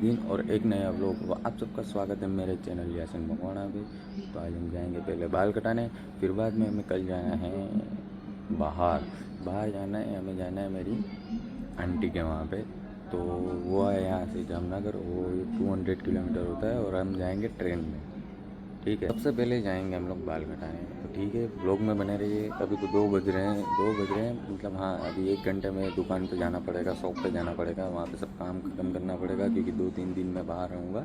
दिन और एक नया व्लॉग। आप सबका स्वागत है मेरे चैनल यासिन मकवाना पे। तो आज हम जाएंगे पहले बाल कटाने, फिर बाद में हमें कल जाना है बाहर जाना है। हमें जाना है मेरी आंटी के वहाँ पे। तो वो है यहाँ से जामनगर, वो 200 किलोमीटर होता है और हम जाएंगे ट्रेन में। ठीक है, सबसे पहले जाएंगे हम लोग बाल कटाने। तो ठीक है, ब्लॉग में बने रहिए। अभी तो 2 बज रहे हैं मतलब हाँ, अभी 1 घंटे में दुकान पे जाना पड़ेगा, शॉप पे जाना पड़ेगा, वहाँ पे सब काम ख़त्म करना पड़ेगा क्योंकि 2-3 दिन में बाहर रहूँगा,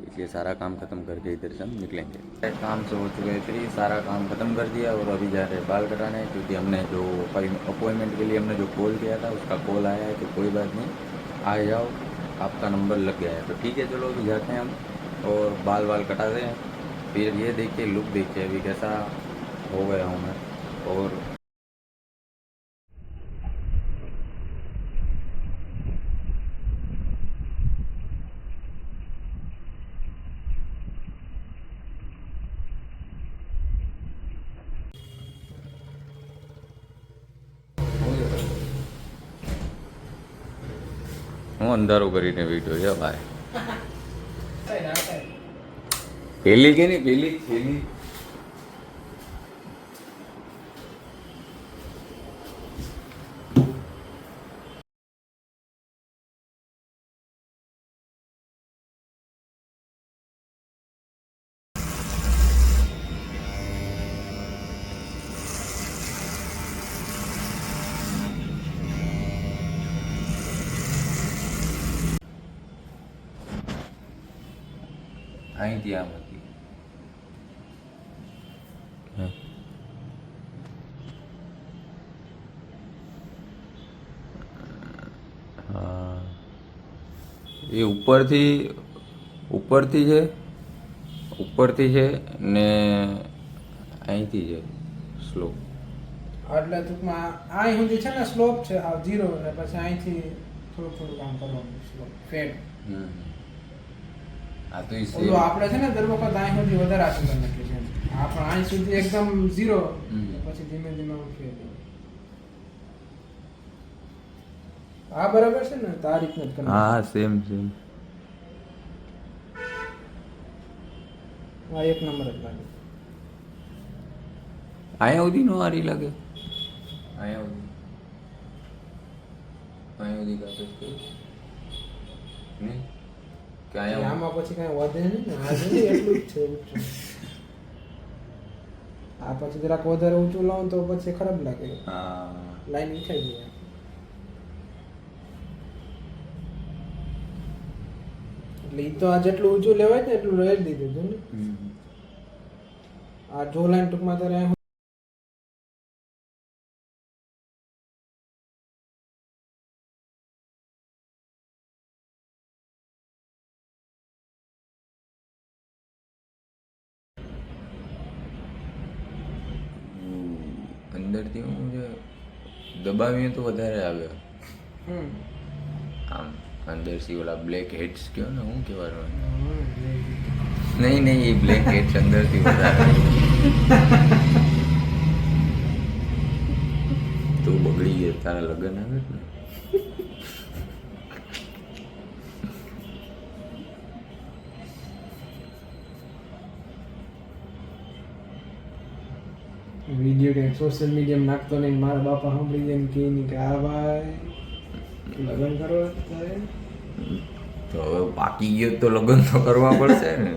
इसलिए सारा काम ख़त्म करके इधर से हम निकलेंगे। काम से हो चुके थे, सारा काम ख़त्म कर दिया और अभी जा रहे हैं बाल कटाने क्योंकि हमने जो अपॉइंटमेंट के लिए हमने जो कॉल किया था उसका कॉल आया है। तो कोई बात नहीं, आ जाओ, आपका नंबर लग गया है। तो ठीक है, चलो अभी जाते हैं हम और बाल कटाते हैं। फिर ये देखिए, लुक देखिए अभी कैसा हो गया हूँ मैं। और હું અંધારું કરીને બેઠો છે ભાઈ. પેલી કે નહીં, પેલી અહીંથી આમ હતી. હા, એ ઉપરથી છે ને અહીંથી છે સ્લો. એટલે ટૂંકમાં અહીં સુધી છે ને સ્લોપ છે આ 0 અને પછી અહીંથી થોડું કામ કરવાનું સ્લોપ ફેડ. આ તો ઓલું આપણે છે ને દર વખત અહીં સુધી વધારે આસન નાખીએ છીએ. આ પણ અહીં સુધી એકદમ 0 પછી ધીમે ધીમે ફેડ. આ બરાબર છે ને, તો આ રીતના જ કરવાનું. હા, સેમ. આ એક નંબર જ લાગે. અહીંયા સુધી નો હારી લાગે. અહીંયા સુધી કાપે છે નહીં કે અહીંયા આમાં પછી કઈ વધે નહીં ને, આ જોઈએ એટલું જ છે ઊંચું. આ પછી જરાક વધારે ઊંચું લાવો તો પછી ખરાબ લાગે. હા, લાઈન વિખાઈ જાય. એટલે ઈ તો આ જેટલું ઊંચું લેવાય ને એટલું રહી દીધું હતું ને. આ જો લાઈન ટૂંકમાં તારે અહીં 15થી હું જે દબાવીએ તો વધારે આવે. આમ અંદરથી ઓલા બ્લેક હેડ્સ કયો ને, શું કહેવાનું? નહીં, એ બ્લેક હેડ્સ અંદરથી વધારે તો બગડી ગયા. તારા લગ્ન આવે ને, વિડીયો કે સોશિયલ મીડિયામાં નાખતો નહીં, મારા બાપા સાંભળી જાય ને કહે નહીં કે આ ભાઈ લગ્ન કરવા તારે. તો હવે પાકી ગયો તો લગ્ન તો કરવા પડશે ને.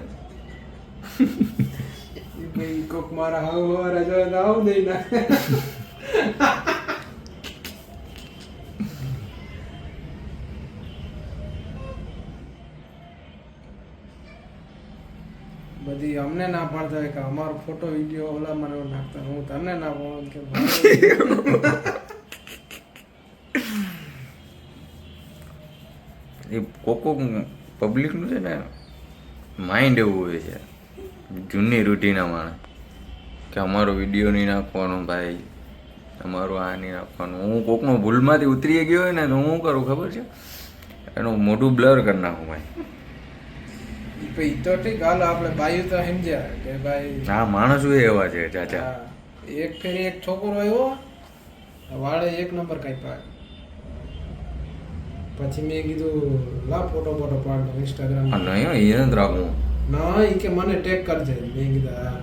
ભાઈ કોક મારા હવારા જોવે તો આવું દઈ નાખે. બધી અમને ના પાડતા હોય કે અમારો ફોટો વિડીયો ઓલામાં ન નાખતા. હું તને ના પાડું કે એ કોકો પબ્લિકનું છે ને માઇન્ડ એવું હોય છે, જૂની રૂઢીના માણસ, કે અમારો વિડીયો નહીં નાખવાનો ભાઈ, અમારું આ નહીં નાખવાનું. હું કોકનો ભૂલમાંથી ઉતરી ગયો હોય ને તો હું કરું ખબર છે, એનું મોઢું બ્લર કરી નાખું ભાઈ. ભાઈ તો ઠીક, હાલો આપણે ભાઈ તો સમજ્યા કે ભાઈ હા, માણસો એવા છે ચાચા. એક ફેરી એક છોકરો આવ્યો, વાળે 1 નંબર કાપ્યા. પછી મેં કીધું લા ફોટો ફોટો પાડ દો ઇન્સ્ટાગ્રામ નહીં એ નથી રાખવું. ના એ કે મને ટેગ કરજે મેં કીધું હા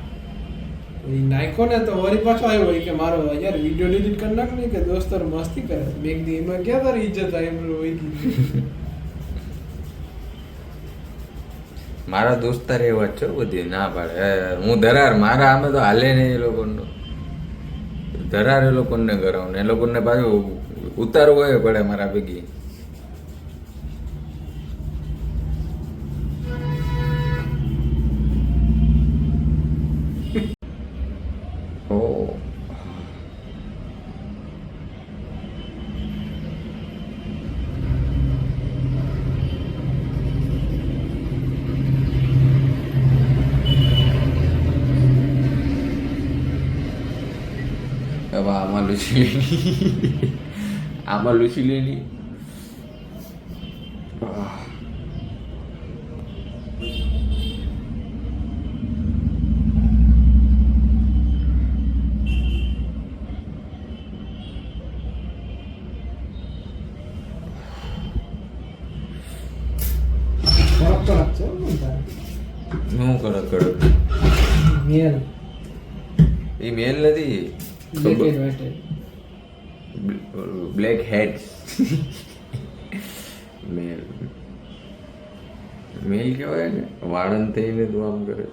એ નાખ્યો ને તો વળી પાછો આવ્યો એ કે મારો યાર વિડીયો ડિલીટ કરી નાખ ને કે દોસ્તો મસ્તી કરે છે. મેં કીધું એમાં ક્યાં તારી ઇજ્જત આવી એમ હોય કીધું મારા દોસ્તાર એવા જ છે બધી ના પાડે હું ધરાર મારા આમે તો હાલે નહીં એ લોકોનું ધરાર એ લોકોને કરાવું ને એ લોકોને પાછું ઉતારવું હોય પડે મારા ભેગી. ઓ હવે આમાં લૂછી લેની આમાં લૂછી લેની. કડક છે હો તારે. હું કડક કડક મેલ એ મેલ નથી black and white blackheads મેલ મેલ કહેવાય ને વાળન થઈને તું આમ કરે.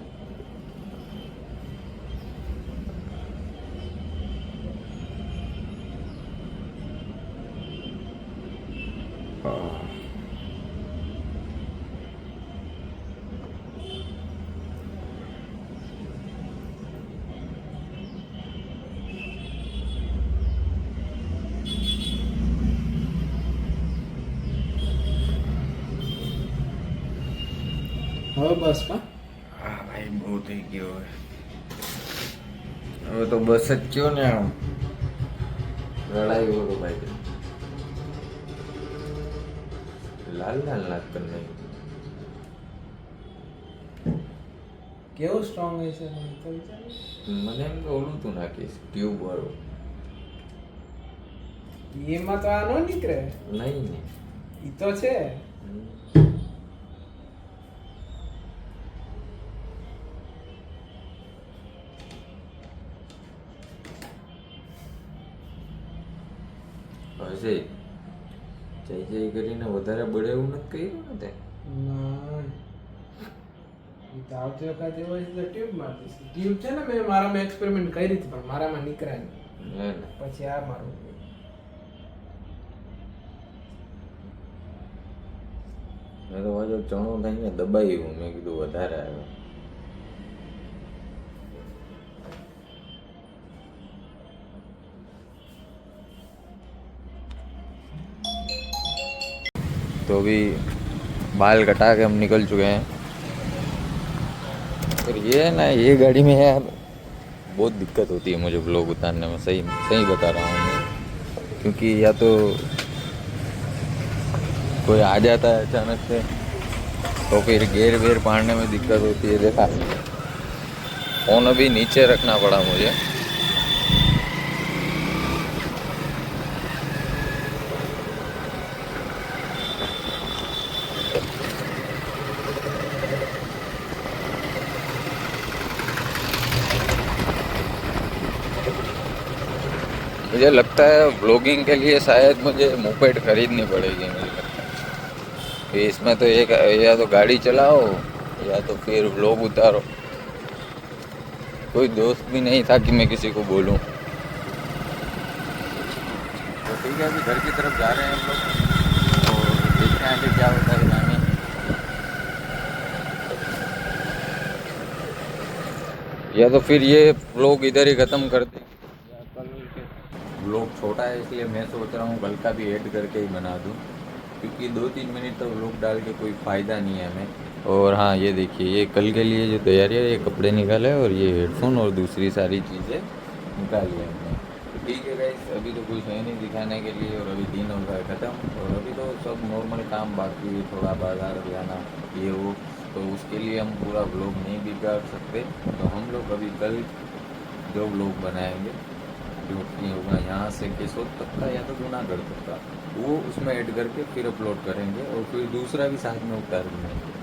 હવે બસ કા હા ભાઈ બહુ થઈ ગયો હવે તો બસ જ કયો ને આમ રડાઈ ગયો તો ભાઈ લાલ લાલ નાક કર નહીં. કેવું સ્ટ્રોંગ હશે તો વિચાર મને એમ તો ઓલું તું નાખીશ ટ્યુબ વાળું. એમાં તો આ ન નીકળે નહીં ને ઈ તો છે હશે જઈ જઈ કરીને વધારે બળે એવું નથી કર્યું ને તે. ના ઈ તો આવતી વખતે એવો છે તો ટ્યુબ મારતી ટ્યુબ છે ને મેં મારામાં એક્સપેરિમેન્ટ કરી હતી પણ મારામાં નીકળ્યા નહીં હે ને પછી આ મારું મેં તો પાછો ચણો થઈને દબાવ્યું મેં કીધું વધારે આવ્યો. तो अभी बाल कटा के हम निकल चुके हैं और ये ना ये गाड़ी में यार बहुत दिक्कत होती है मुझे ब्लॉग उतारने में. सही सही बता रहा हूँ मैं क्योंकि या तो कोई आ जाता है अचानक से तो फिर गेर वेर पाड़ने में दिक्कत होती है. देखा फोन अभी नीचे रखना पड़ा मुझे. मुझे लगता है ब्लॉगिंग के लिए शायद मुझे मोपेड खरीदनी पड़ेगी. मुझे लगता है कि इसमें तो एक या तो गाड़ी चलाओ या तो फिर ब्लॉग उतारो. कोई दोस्त भी नहीं था कि मैं किसी को बोलूं. तो ठीक है अभी घर की तरफ जा रहे हैं हम लोग और देखते हैं कि क्या होता है जाने. या तो फिर ये ब्लॉग इधर ही ख़त्म कर दें. व्लॉग छोटा है इसलिए मैं सोच रहा हूँ कल का भी ऐड करके ही बना दूँ क्योंकि 2-3 मिनट तक व्लॉग डाल के कोई फ़ायदा नहीं है हमें. और हाँ ये देखिए ये कल के लिए जो तैयारी है ये कपड़े निकाले और ये हेडफोन और दूसरी सारी चीज़ें निकाली है हमने. तो ठीक है गाइस अभी तो कुछ है नहीं दिखाने के लिए और अभी दिन हो गया ख़त्म और अभी तो सब नॉर्मल काम बाकी है. थोड़ा बाजार जाना ये वो तो उसके लिए हम पूरा व्लॉग नहीं बिगाड़ सकते. तो हम लोग अभी कल जो व्लॉग बनाएंगे क्योंकि होगा यहाँ से केसोद तक का या तो जूनागढ़ तक का, वो उसमें ऐड करके फिर अपलोड करेंगे और फिर दूसरा भी साथ में उतारेंगे।